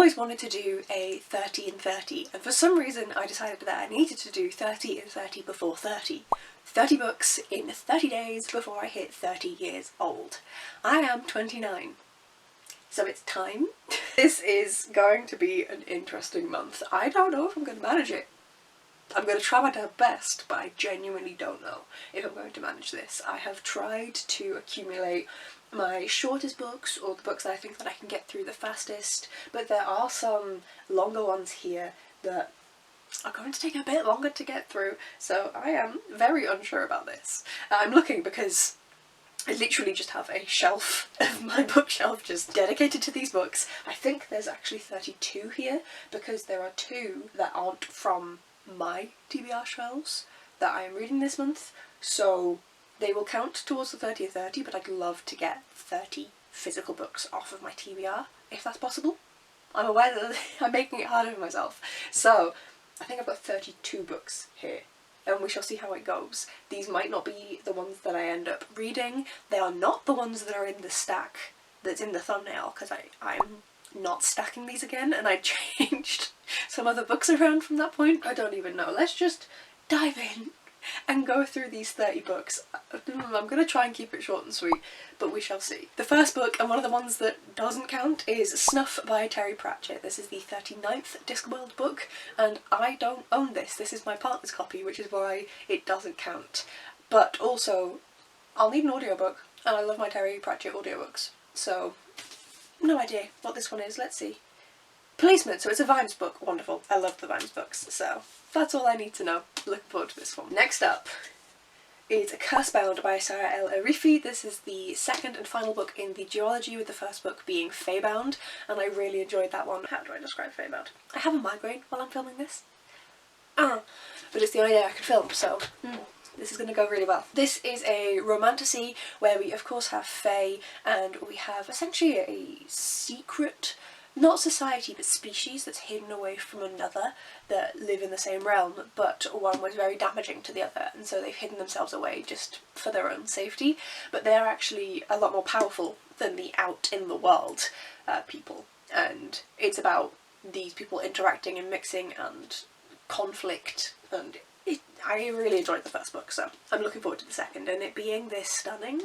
always wanted to do a 30 in 30, and for some reason I decided that I needed to do 30 in 30 before 30. 30 books in 30 days before I hit 30 years old. I am 29. So it's time. This is going to be an interesting month. I don't know if I'm going to manage it. I'm going to try my damn best, but I genuinely don't know if I'm going to manage this. I have tried to accumulate my shortest books, or the books that I think that I can get through the fastest, but there are some longer ones here that are going to take a bit longer to get through, so I am very unsure about this. I'm looking because I literally just have a shelf of my bookshelf just dedicated to these books. I think there's actually 32 here, because there are 2 that aren't from my TBR shelves that I am reading this month, so they will count towards the 30 of 30, but I'd love to get 30 physical books off of my TBR, if that's possible. I'm aware that I'm making it harder for myself. So I think I've got 32 books here, and we shall see how it goes. These might not be the ones that I end up reading. They are not the ones that are in the stack that's in the thumbnail, because I'm not stacking these again, and I changed some other books around from that point. I don't even know. Let's just dive in and go through these 30 books. I'm going to try and keep it short and sweet, but we shall see. The first book, and one of the ones that doesn't count, is Snuff by Terry Pratchett. This is the 39th Discworld book, and I don't own this. This is my partner's copy, which is why it doesn't count. But also, I'll need an audiobook, and I love my Terry Pratchett audiobooks, so no idea what this one is. Let's see. Policeman, so it's a Vimes book. Wonderful. I love the Vimes books, so that's all I need to know. Looking forward to this one. Next up is Cursebound by Saara El-Arifi. This is the second and final book in the duology, with the first book being Feybound, and I really enjoyed that one. How do I describe Feybound? I have a migraine while I'm filming this. But it's the only day I can film, so this is going to go really well. This is a romantasy where we of course have Fae, and we have essentially a secret, not society, but species that's hidden away from another, that live in the same realm, but one was very damaging to the other, and so they've hidden themselves away just for their own safety, but they're actually a lot more powerful than the out in the world people, and it's about these people interacting and mixing and conflict, and I really enjoyed the first book, so I'm looking forward to the second, and it being this stunning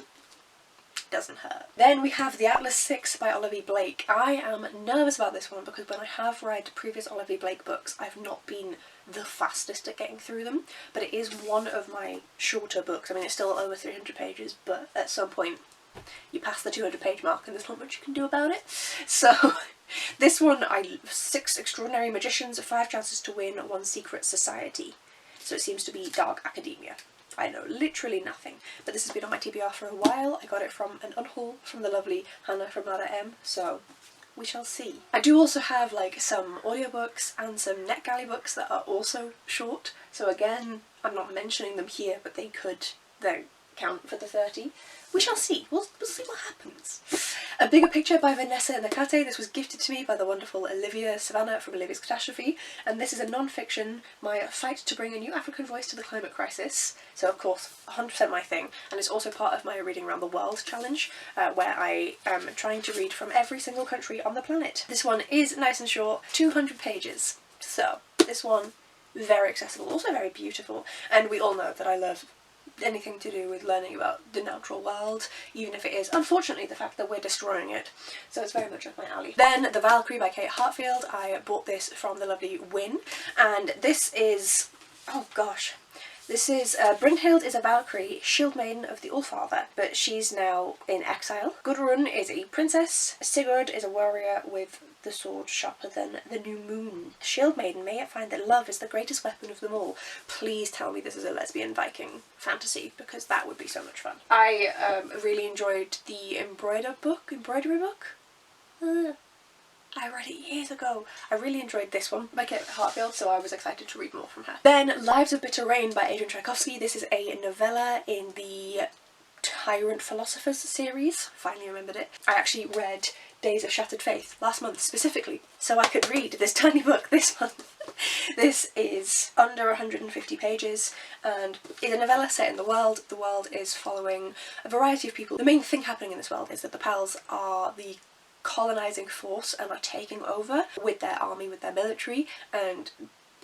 doesn't hurt. Then we have The Atlas 6 by Olivie Blake. I am nervous about this one because when I have read previous Olivie Blake books, I've not been the fastest at getting through them, but it is one of my shorter books. I mean, it's still over 300 pages, but at some point you pass the 200 page mark and there's not much you can do about it. So this one, 6 extraordinary magicians, 5 chances to win, 1 secret society. So it seems to be dark academia. I know literally nothing, but this has been on my TBR for a while. I got it from an unhaul from the lovely Hannah from Nada M, so we shall see. I do also have like some audiobooks and some NetGalley books that are also short, so again, I'm not mentioning them here, but they could then count for the 30. We shall see. We'll see what happens. A Bigger Picture by Vanessa and Nakate. This was gifted to me by the wonderful Olivia Savannah from Olivia's Catastrophe, and this is a non-fiction, my fight to bring a new African voice to the climate crisis. So of course, 100% my thing, and it's also part of my Reading Around the World challenge, where I am trying to read from every single country on the planet. This one is nice and short, 200 pages. So this one, very accessible, also very beautiful, and we all know that I love anything to do with learning about the natural world, even if it is, unfortunately, the fact that we're destroying it. So it's very much up my alley. Then The Valkyrie by Kate Heartfield. I bought this from the lovely Win, and this is, oh gosh, this is, Brynhild is a Valkyrie, shield maiden of the Allfather, but she's now in exile. Gudrun is a princess. Sigurd is a warrior with the sword sharper than the new moon. Shield maiden may yet find that love is the greatest weapon of them all. Please tell me this is a lesbian Viking fantasy, because that would be so much fun. I really enjoyed the embroidery book. I read it years ago. I really enjoyed this one by Kate Heartfield, so I was excited to read more from her. Then Lives of Bitter Rain by Adrian Tchaikovsky. This is a novella in the Tyrant Philosophers series. Finally remembered it. I actually read Days of Shattered Faith last month specifically, so I could read this tiny book this month. This is under 150 pages and is a novella set in the world. The world is following a variety of people. The main thing happening in this world is that the pals are the colonising force and are taking over with their army, with their military, and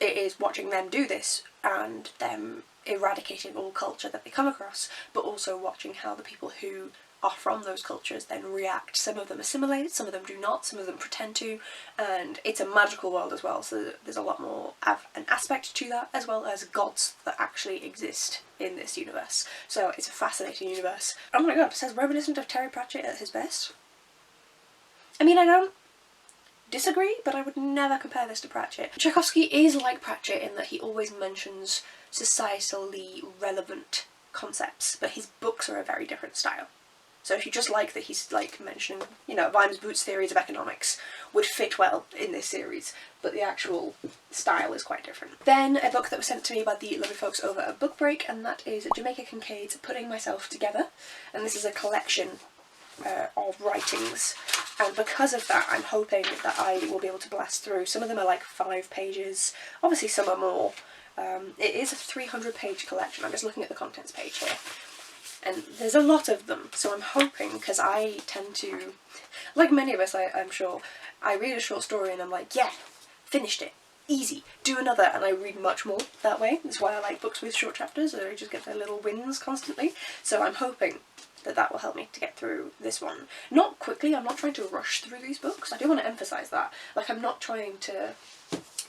it is watching them do this and them eradicating all culture that they come across, but also watching how the people who are from those cultures then react. Some of them assimilate, some of them do not, some of them pretend to, and it's a magical world as well, so there's a lot more of an aspect to that, as well as gods that actually exist in this universe. So it's a fascinating universe. Oh my god, it says reminiscent of Terry Pratchett at his best. I mean, I don't disagree, but I would never compare this to Pratchett. Tchaikovsky is like Pratchett in that he always mentions societally relevant concepts, but his books are a very different style. So if you just like that he's like mentioning, you know, Vimes Boots' theories of economics would fit well in this series, but the actual style is quite different. Then a book that was sent to me by the lovely folks over at Book Break, and that is Jamaica Kincaid's Putting Myself Together, and this is a collection of writings, and because of that I'm hoping that I will be able to blast through. Some of them are like 5 pages, obviously some are more. It is a 300-page collection. I'm just looking at the contents page here, and there's a lot of them, so I'm hoping, because I tend to, like many of us I'm sure, I read a short story and I'm like, yeah, finished it, easy, do another, and I read much more that way. That's why I like books with short chapters, I just get their little wins constantly, so I'm hoping that that will help me to get through this one. Not quickly, I'm not trying to rush through these books, I do want to emphasise that, like I'm not trying to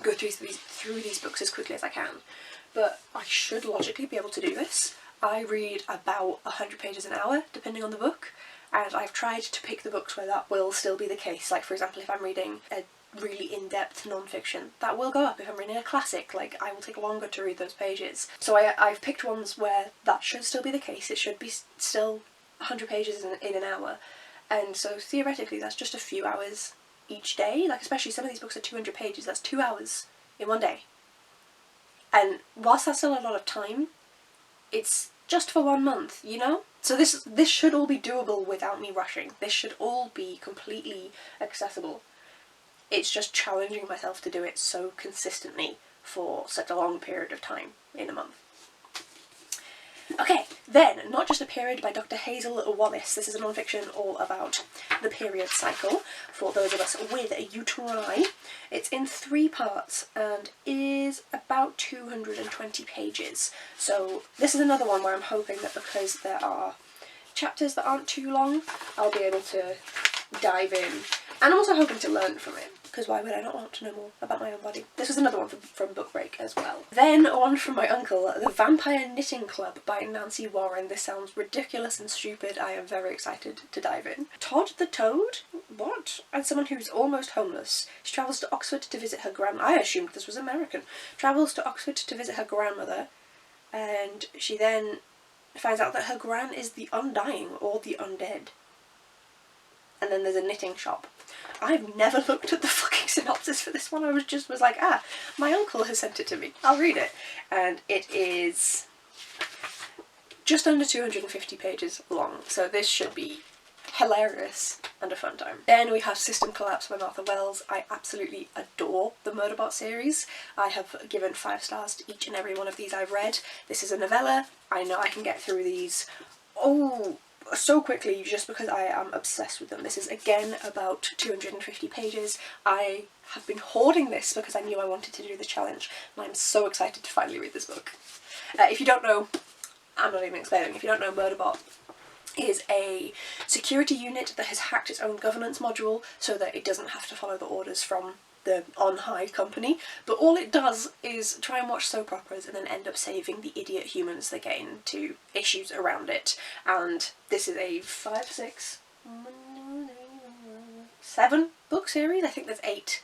go through these books as quickly as I can, but I should logically be able to do this. I read about 100 pages an hour, depending on the book, and I've tried to pick the books where that will still be the case. Like, for example, if I'm reading a really in-depth non-fiction, that will go up. If I'm reading a classic, like, I will take longer to read those pages. So I've picked ones where that should still be the case. It should be still 100 pages in an hour, and so theoretically that's just a few hours each day. Like, especially some of these books are 200 pages, that's 2 hours in one day. And whilst that's still a lot of time, it's just for 1 month, you know? So this should all be doable without me rushing. This should all be completely accessible. It's just challenging myself to do it so consistently for such a long period of time in a month. Okay, then, Not Just a Period by Dr. Hazel Wallace. This is a non-fiction all about the period cycle for those of us with a uteri. It's in 3 parts and is about 220 pages. So this is another one where I'm hoping that because there are chapters that aren't too long, I'll be able to dive in. And I'm also hoping to learn from it, because why would I not want to know more about my own body? This was another one from Book Break as well. Then one from my uncle, The Vampire Knitting Club by Nancy Warren. This sounds ridiculous and stupid. I am very excited to dive in. Todd the Toad? What? And someone who's almost homeless. She travels to Oxford to visit her I assumed this was American. Travels to Oxford to visit her grandmother, and she then finds out that her gran is the Undying, or the Undead. And then there's a knitting shop. I've never looked at the fucking synopsis for this one. I was like, ah, my uncle has sent it to me, I'll read it. And it is just under 250 pages long, so this should be hilarious and a fun time. Then we have System Collapse by Martha Wells. I absolutely adore the Murderbot series. I have given 5 stars to each and every one of these I've read. This is a novella. I know I can get through these so quickly just because I am obsessed with them. This is again about 250 pages. I have been hoarding this because I knew I wanted to do the challenge, and I'm so excited to finally read this book. If you don't know, I'm not even explaining, if you don't know, Murderbot is a security unit that has hacked its own governance module so that it doesn't have to follow the orders from the on-high company, but all it does is try and watch soap operas and then end up saving the idiot humans that get into issues around it. And this is a 7 book series. I think there's 8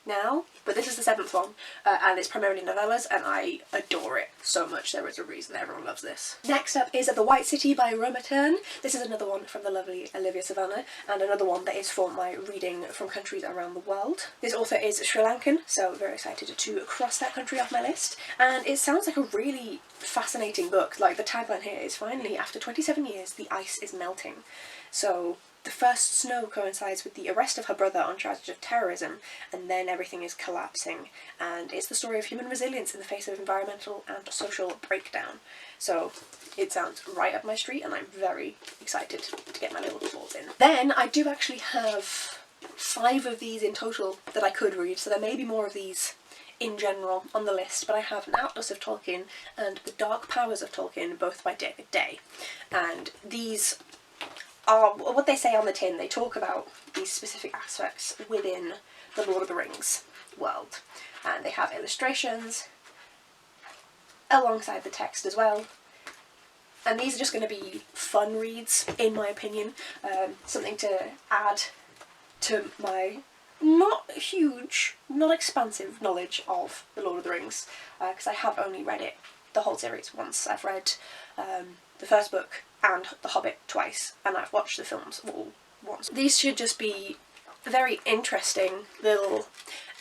now, but this is the 7th one, and it's primarily novellas, and I adore it so much. There is a reason everyone loves this. Next up is The White City by Roma Tearne. This is another one from the lovely Olivia Savannah, and another one that is for my reading from countries around the world. This author is Sri Lankan, so very excited to cross that country off my list, and it sounds like a really fascinating book. Like, the tagline here is, finally, after 27 years, the ice is melting. So the first snow coincides with the arrest of her brother on charges of terrorism, and then everything is collapsing, and it's the story of human resilience in the face of environmental and social breakdown. So it sounds right up my street, and I'm very excited to get my little claws in. Then I do actually have 5 of these in total that I could read, so there may be more of these in general on the list, but I have An Atlas of Tolkien and The Dark Powers of Tolkien, both by David Day. And these are what they say on the tin. They talk about these specific aspects within the Lord of the Rings world. And they have illustrations alongside the text as well. And these are just going to be fun reads, in my opinion. Something to add to my not huge, not expansive knowledge of The Lord of the Rings, because I have only read it, the whole series, once. I've read the first book and The Hobbit twice, and I've watched the films all once. These should just be very interesting little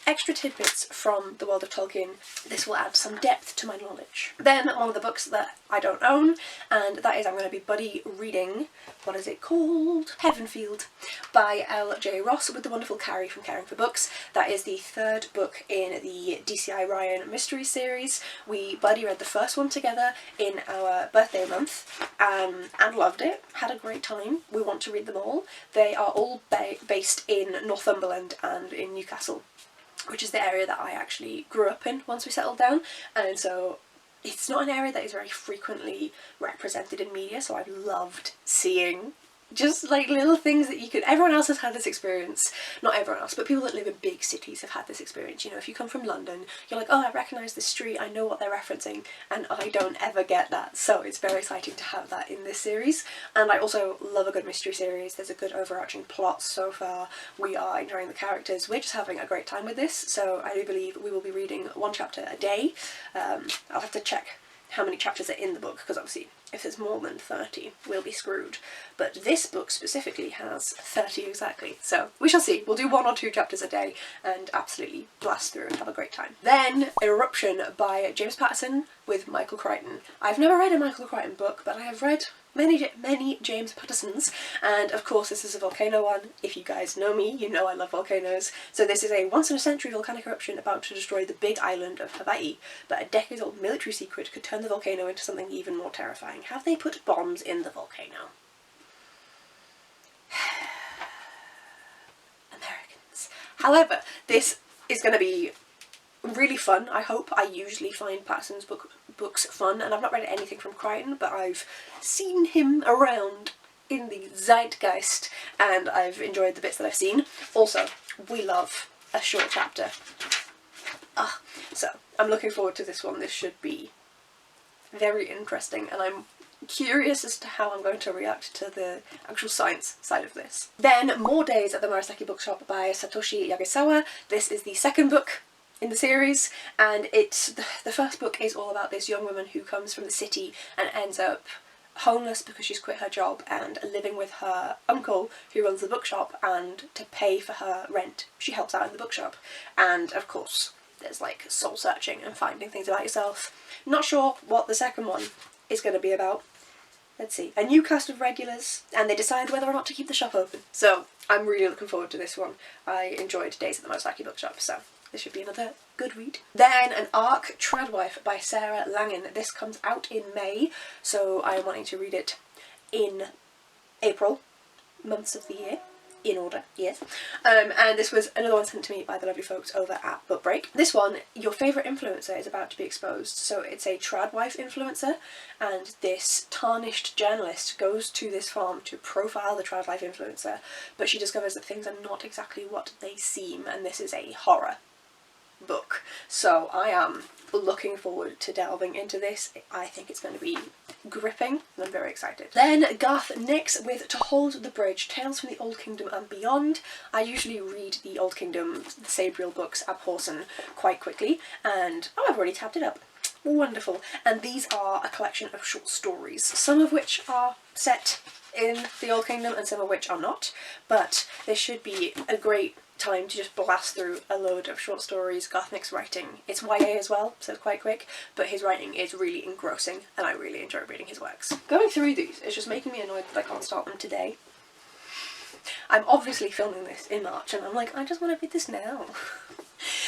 extra tidbits from the world of Tolkien. This will add some depth to my knowledge. Then one of the books that I don't own, and that is I'm going to be buddy reading, what is it called? Heavenfield by L.J. Ross with the wonderful Carrie from Caring for Books. That is the 3rd book in the DCI Ryan mystery series. We buddy read the first one together in our birthday month and loved it, had a great time. We want to read them all. They are all based in Northumberland and in Newcastle, which is the area that I actually grew up in once we settled down, and so it's not an area that is very frequently represented in media, so I've loved seeing just like little things that you could, everyone else has had this experience, not everyone else, but people that live in big cities have had this experience. You know, if you come from London, you're like, oh, I recognise this street, I know what they're referencing, and I don't ever get that, so it's very exciting to have that in this series. And I also love a good mystery series. There's a good overarching plot so far, we are enjoying the characters, we're just having a great time with this, so I do believe we will be reading 1 chapter a day. I'll have to check how many chapters are in the book, because obviously if there's more than 30 we'll be screwed, but this book specifically has 30 exactly, so we shall see. We'll do 1 or 2 chapters a day and absolutely blast through and have a great time. Then Eruption by James Patterson with Michael Crichton. I've never read a Michael Crichton book, but I have read many James Pattersons, and of course this is a volcano one. If you guys know me, you know I love volcanoes. So this is a once-in-a-century volcanic eruption about to destroy the big island of Hawaii, but a decades-old military secret could turn the volcano into something even more terrifying. Have they put bombs in the volcano? Americans. However, this is going to be really fun, I hope. I usually find Patterson's books fun, and I've not read anything from Crichton, but I've seen him around in the zeitgeist, and I've enjoyed the bits that I've seen. Also, we love a short chapter. So I'm looking forward to this one. This should be very interesting, and I'm curious as to how I'm going to react to the actual science side of this. Then More Days at the Morisaki Bookshop by Satoshi Yagisawa. This is the 2nd book in the series, and it's the first book is all about this young woman who comes from the city and ends up homeless because she's quit her job and living with her uncle who runs the bookshop, and to pay for her rent she helps out in the bookshop. And of course there's like soul searching and finding things about yourself. Not sure what the 2nd one is going to be about. Let's see. A new cast of regulars, and they decide whether or not to keep the shop open. So I'm really looking forward to this one. I enjoyed Days at the Morisaki Bookshop, so this should be another good read. Then An Ark Tradwife by Sarah Langan. This comes out in May, so I am wanting to read it in April, months of the year, in order, yes. And this was another one sent to me by the lovely folks over at Book Break. This one, your favourite influencer is about to be exposed. So it's a tradwife influencer, and this tarnished journalist goes to this farm to profile the tradwife influencer, but she discovers that things are not exactly what they seem, and this is a horror book. So I am looking forward to delving into this. I think it's going to be gripping, and I'm very excited. Then Garth Nix with To Hold the Bridge, Tales from the Old Kingdom and Beyond. I usually read the Old Kingdom, the Sabriel books, Ab Horsen quite quickly, and oh, I've already tapped it up. Wonderful. And these are a collection of short stories, some of which are set in the Old Kingdom and some of which are not, but this should be a great time to just blast through a load of short stories. Garth Nix's writing, it's YA as well, so it's quite quick, but his writing is really engrossing and I really enjoy reading his works. Going through these is just making me annoyed that I can't start them today. I'm obviously filming this in March and I'm like, I just want to read this now.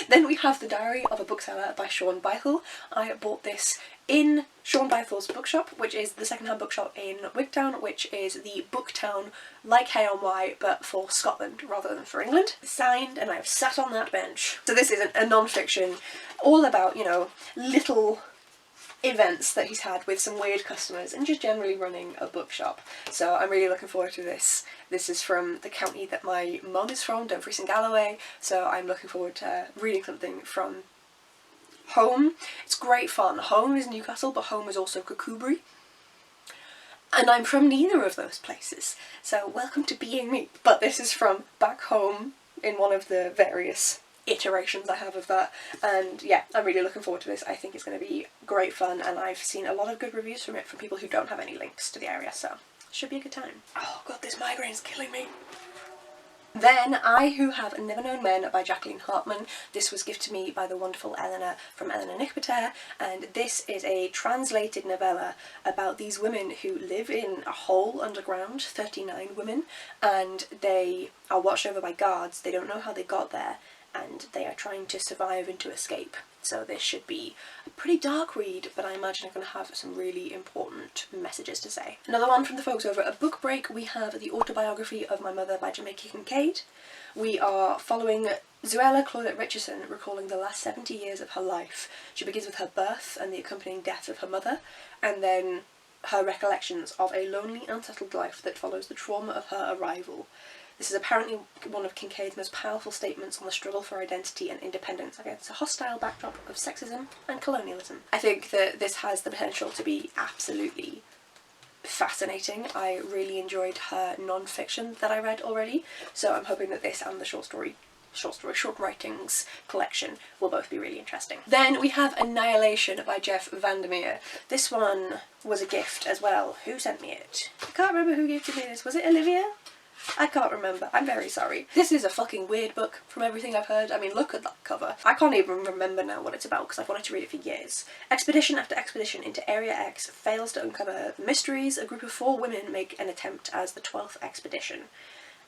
Then we have The Diary of a Bookseller by Sean Bythell. I bought this in Sean Bythell's Bookshop, which is the second-hand bookshop in Wigtown, which is the Booktown like Hay-on-Wye, but for Scotland rather than for England. Signed, and I've sat on that bench. So this is a non-fiction, all about, you know, little events that he's had with some weird customers and just generally running a bookshop. So I'm really looking forward to this. This is from the county that my mum is from, Dumfries and Galloway, so I'm looking forward to reading something from home. It's great fun. Home is Newcastle, but home is also Kirkcudbright. And I'm from neither of those places, so welcome to being me. But this is from back home in one of the various iterations I have of that, and yeah, I'm really looking forward to this. I think it's going to be great fun, and I've seen a lot of good reviews from it from people who don't have any links to the area, so it should be a good time. Oh god, this migraine's killing me. Then I Who Have Never Known Men by Jacqueline Hartman. This was gifted to me by the wonderful Eleanor from Eleanor Nickepater, and this is a translated novella about these women who live in a hole underground, 39 women, and they are watched over by guards. They don't know how they got there, and they are trying to survive and to escape. So this should be a pretty dark read, but I imagine I'm going to have some really important messages to say. Another one from the folks over at Book Break, we have The Autobiography of My Mother by Jamaica Kincaid. We are following Zuela Claudette Richardson recalling the last 70 years of her life. She begins with her birth and the accompanying death of her mother, and then her recollections of a lonely, unsettled life that follows the trauma of her arrival. This is apparently one of Kincaid's most powerful statements on the struggle for identity and independence against a hostile backdrop of sexism and colonialism. I think that this has the potential to be absolutely fascinating. I really enjoyed her non-fiction that I read already, so I'm hoping that this and the short writings collection will both be really interesting. Then we have Annihilation by Jeff Vandermeer. This one was a gift as well. Who sent me it? I can't remember who gifted me this. Was it Olivia? I can't remember. I'm very sorry. This is a fucking weird book from everything I've heard. I mean, look at that cover. I can't even remember now what it's about because I've wanted to read it for years. Expedition after expedition into Area X fails to uncover mysteries. A group of 4 women make an attempt as the 12th expedition.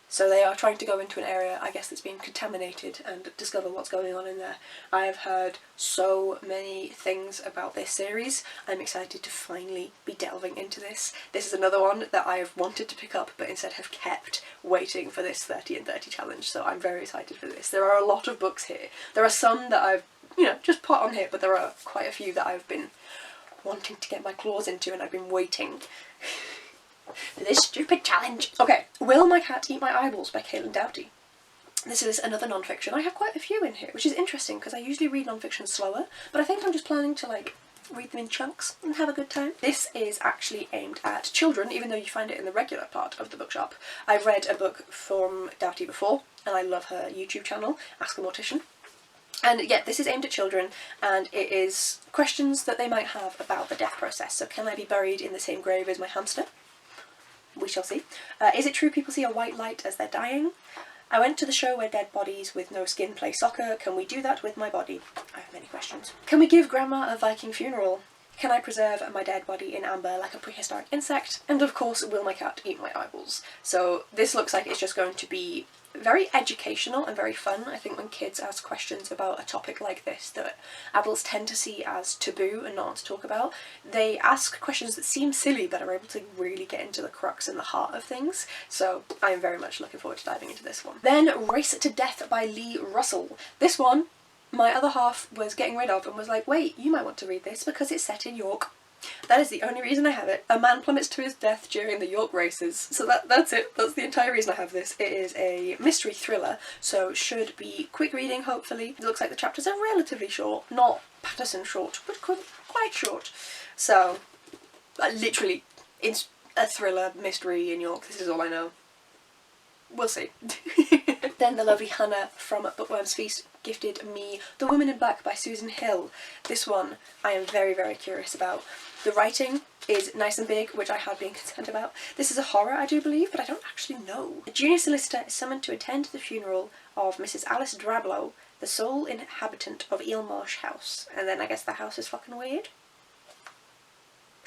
So they are trying to go into an area, I guess, that's been contaminated and discover what's going on in there. I have heard so many things about this series. I'm excited to finally be delving into this. This is another one that I have wanted to pick up but instead have kept waiting for this 30 and 30 challenge, so I'm very excited for this. There are a lot of books here. There are some that I've, you know, just put on here, but there are quite a few that I've been wanting to get my claws into and I've been waiting for this stupid challenge. Okay, Will My Cat Eat My Eyeballs by Caitlin Doughty. This is another non-fiction. I have quite a few in here, which is interesting because I usually read non-fiction slower, but I think I'm just planning to like read them in chunks and have a good time. This is actually aimed at children, even though you find it in the regular part of the bookshop. I've read a book from Doughty before, and I love her YouTube channel, Ask a Mortician. And yeah, this is aimed at children, and it is questions that they might have about the death process. So can I be buried in the same grave as my hamster? We shall see. Is it true people see a white light as they're dying? I went to the show where dead bodies with no skin play soccer. Can we do that with my body? I have many questions. Can we give Grandma a Viking funeral? Can I preserve my dead body in amber like a prehistoric insect? And of course, will my cat eat my eyeballs? So this looks like it's just going to be very educational and very fun. I think when kids ask questions about a topic like this that adults tend to see as taboo and not to talk about, they ask questions that seem silly but are able to really get into the crux and the heart of things. So I'm very much looking forward to diving into this one. Then Race to Death by Lee Russell. This one my other half was getting rid of and was like, wait, you might want to read this because it's set in York. That is the only reason I have it. A man plummets to his death during the York races. So that's it. That's the entire reason I have this. It is a mystery thriller, so should be quick reading, hopefully. It looks like the chapters are relatively short. Not Patterson short, but quite short. So, literally, it's a thriller mystery in York. This is all I know. We'll see. Then the lovely Hannah from Bookworm's Feast gifted me The Woman in Black by Susan Hill. This one I am very, very curious about. The writing is nice and big, which I have been concerned about. This is a horror, I do believe, but I don't actually know. A junior solicitor is summoned to attend the funeral of Mrs. Alice Drablow, the sole inhabitant of Eelmarsh House. And then I guess the house is fucking weird.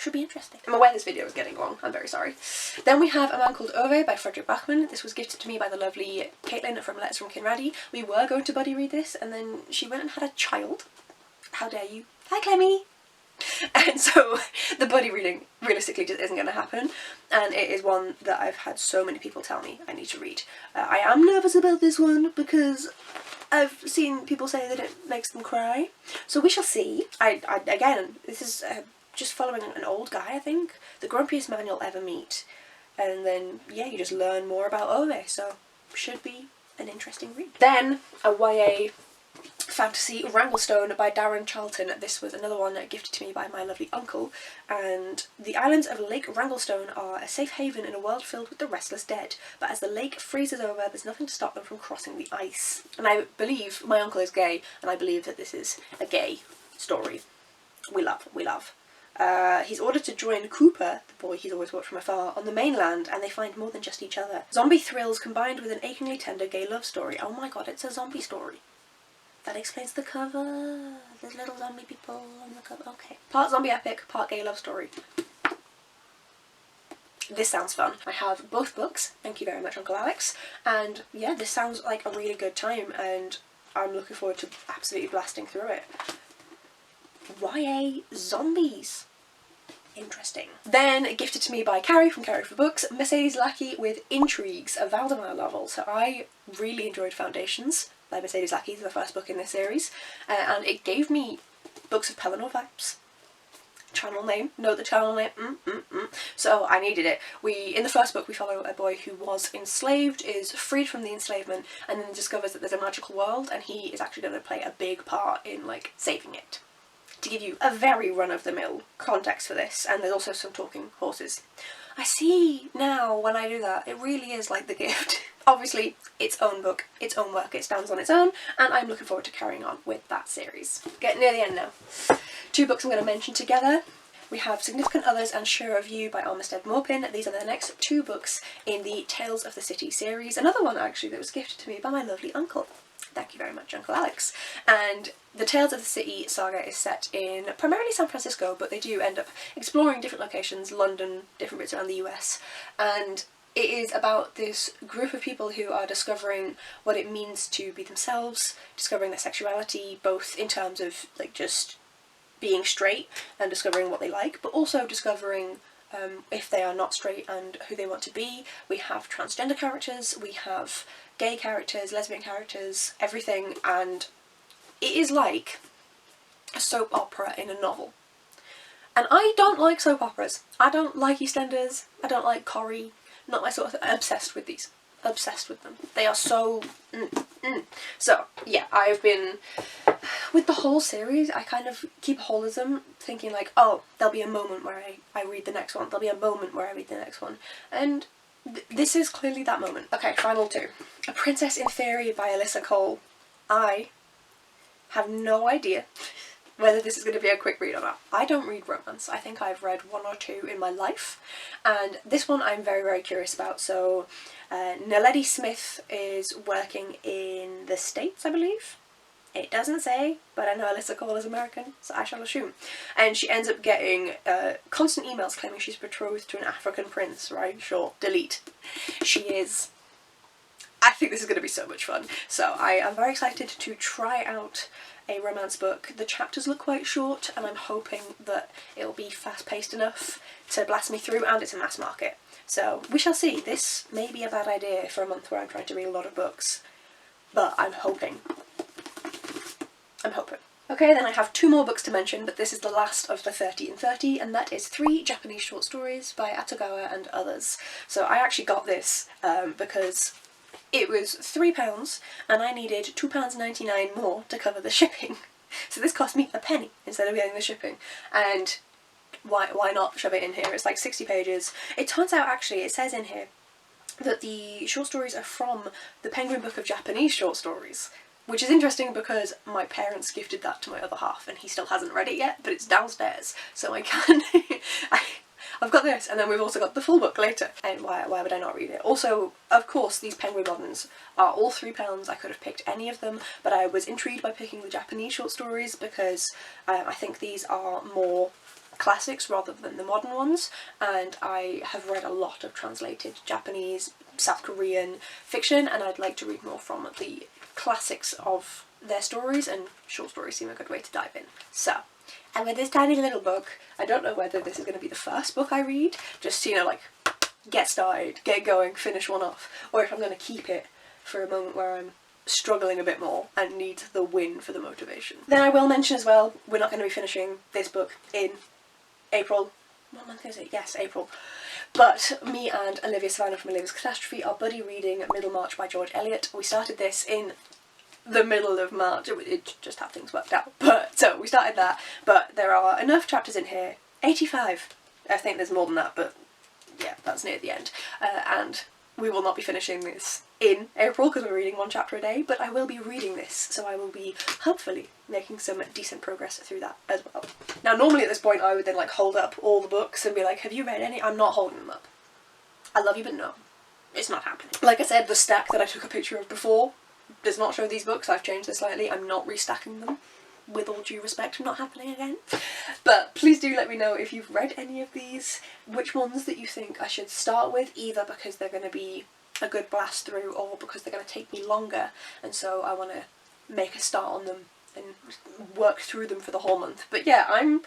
should be interesting. I'm aware this video is getting long, I'm very sorry. Then we have A Man Called Ove by Frederick Backman. This was gifted to me by the lovely Caitlin from Letters from Kinraddy. We were going to buddy read this, and then she went and had a child. How dare you? Hi Clemmy! And so the buddy reading realistically just isn't going to happen, and it is one that I've had so many people tell me I need to read. I am nervous about this one because I've seen people say that it makes them cry, so we shall see. Again, this is just following an old guy, I think, the grumpiest man you'll ever meet, and then yeah, you just learn more about Ove, so should be an interesting read. Then a YA fantasy, Wranglestone by Darren Charlton. This was another one gifted to me by my lovely uncle, and the islands of Lake Wranglestone are a safe haven in a world filled with the restless dead, but as the lake freezes over, there's nothing to stop them from crossing the ice. And I believe my uncle is gay, and I believe that this is a gay story. We love. He's ordered to join Cooper, the boy he's always watched from afar, on the mainland, and they find more than just each other. Zombie thrills combined with an achingly tender gay love story. Oh my god, it's a zombie story. That explains the cover. There's little zombie people on the cover. Okay. Part zombie epic, part gay love story. This sounds fun. I have both books. Thank you very much, Uncle Alex. And yeah, this sounds like a really good time, and I'm looking forward to absolutely blasting through it. YA zombies. Interesting. Then, gifted to me by Carrie from Carrie for Books, Mercedes Lackey with Intrigues, a Valdemar novel. So I really enjoyed Foundations by Mercedes Lackey, the first book in this series, and it gave me Books of Pelennor vibes. Channel name, note the channel name, So I needed it. In the first book we follow a boy who was enslaved, is freed from the enslavement, and then discovers that there's a magical world, and he is actually going to play a big part in like saving it. To give you a very run-of-the-mill context for this, and there's also some talking horses. I see now when I do that, it really is like The Gift. Obviously, its own book, its own work, it stands on its own, and I'm looking forward to carrying on with that series. Getting near the end now. Two books I'm going to mention together. We have Significant Others and Sure of You by Armistead Maupin. These are the next two books in the Tales of the City series. Another one actually that was gifted to me by my lovely uncle. Thank you very much, Uncle Alex. And the Tales of the City saga is set in primarily San Francisco, but they do end up exploring different locations, London, different bits around the US, and it is about this group of people who are discovering what it means to be themselves, discovering their sexuality, both in terms of like just being straight and discovering what they like, but also discovering if they are not straight and who they want to be. We have transgender characters, we have gay characters, lesbian characters, everything, and it is like a soap opera in a novel. And I don't like soap operas. I don't like EastEnders, I don't like Corrie, not my sort of thing. I'm obsessed with these. Obsessed with them. They are so... So, yeah, I've been... With the whole series, I kind of keep hold of them, thinking like, oh, there'll be a moment where I read the next one, there'll be a moment where I read the next one, and this is clearly that moment. Okay, final two. A Princess in Theory by Alyssa Cole. I have no idea whether this is going to be a quick read or not. I don't read romance. I think I've read one or two in my life, and this one I'm very, very curious about. So, Naledi Smith is working in the States, I believe. It doesn't say, but I know Alyssa Cole is American, so I shall assume. And she ends up getting constant emails claiming she's betrothed to an African prince, right? Sure, delete. She is. I think this is going to be so much fun. So I am very excited to try out a romance book. The chapters look quite short, and I'm hoping that it'll be fast-paced enough to blast me through, and it's a mass market. So we shall see. This may be a bad idea for a month where I'm trying to read a lot of books, but I'm hoping. Okay, then I have two more books to mention, but this is the last of the 30 in 30, and that is 3 Japanese short stories by Atagawa and others. So I actually got this because it was £3 and I needed £2.99 more to cover the shipping. So this cost me a penny instead of getting the shipping, and why not shove it in here? It's like 60 pages. It turns out actually, it says in here that the short stories are from the Penguin Book of Japanese Short Stories, which is interesting because my parents gifted that to my other half and he still hasn't read it yet, but it's downstairs, so I can... I've got this, and then we've also got the full book later, and why would I not read it? Also, of course, these Penguin Moderns are all £3. I could have picked any of them, but I was intrigued by picking the Japanese short stories because I think these are more classics rather than the modern ones, and I have read a lot of translated Japanese, South Korean fiction, and I'd like to read more from the classics of their stories, and short stories seem a good way to dive in. So, and with this tiny little book, I don't know whether this is going to be the first book I read, just, you know, like, get started, get going, finish one off, or if I'm going to keep it for a moment where I'm struggling a bit more and need the win for the motivation. Then I will mention as well, we're not going to be finishing this book in April. What month is it? Yes, April. But me and Olivia Savannah from Olivia's Catastrophe are buddy reading Middlemarch by George Eliot. We started this in the middle of March, it just how things worked out, but so we started that, but there are enough chapters in here, 85, I think there's more than that, but yeah, that's near the end, and we will not be finishing this in April because we're reading one chapter a day, but I will be reading this, so I will be hopefully making some decent progress through that as well. Now normally at this point I would then like hold up all the books and be like, have you read any? I'm not holding them up. I love you, but no, it's not happening. Like I said, the stack that I took a picture of before does not show these books. I've changed this slightly. I'm not restacking them. With all due respect, not happening again. But please do let me know if you've read any of these, which ones that you think I should start with, either because they're going to be a good blast through or because they're going to take me longer, and so I want to make a start on them and work through them for the whole month. But yeah, I'm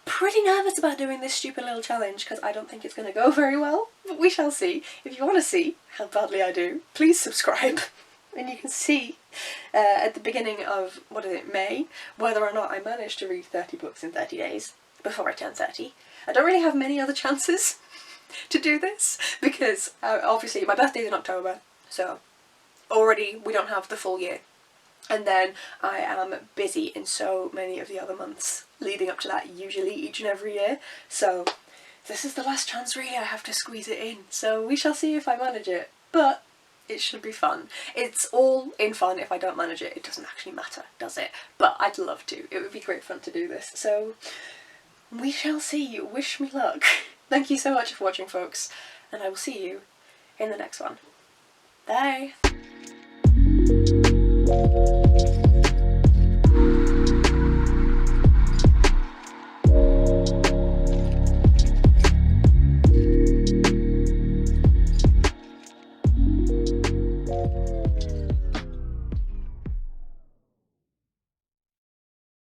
pretty nervous about doing this stupid little challenge because I don't think it's going to go very well, but we shall see. If you want to see how badly I do, please subscribe. And you can see at the beginning of, what is it, May, whether or not I manage to read 30 books in 30 days before I turn 30. I don't really have many other chances to do this because obviously my birthday's in October, so already we don't have the full year. And then I am busy in so many of the other months leading up to that, usually each and every year. So this is the last chance really I have to squeeze it in. So we shall see if I manage it, but it should be fun. It's all in fun. If I don't manage it, it doesn't actually matter, does it? But I'd love to. It would be great fun to do this. So we shall see. Wish me luck. Thank you so much for watching, folks, and I will see you in the next one. Bye!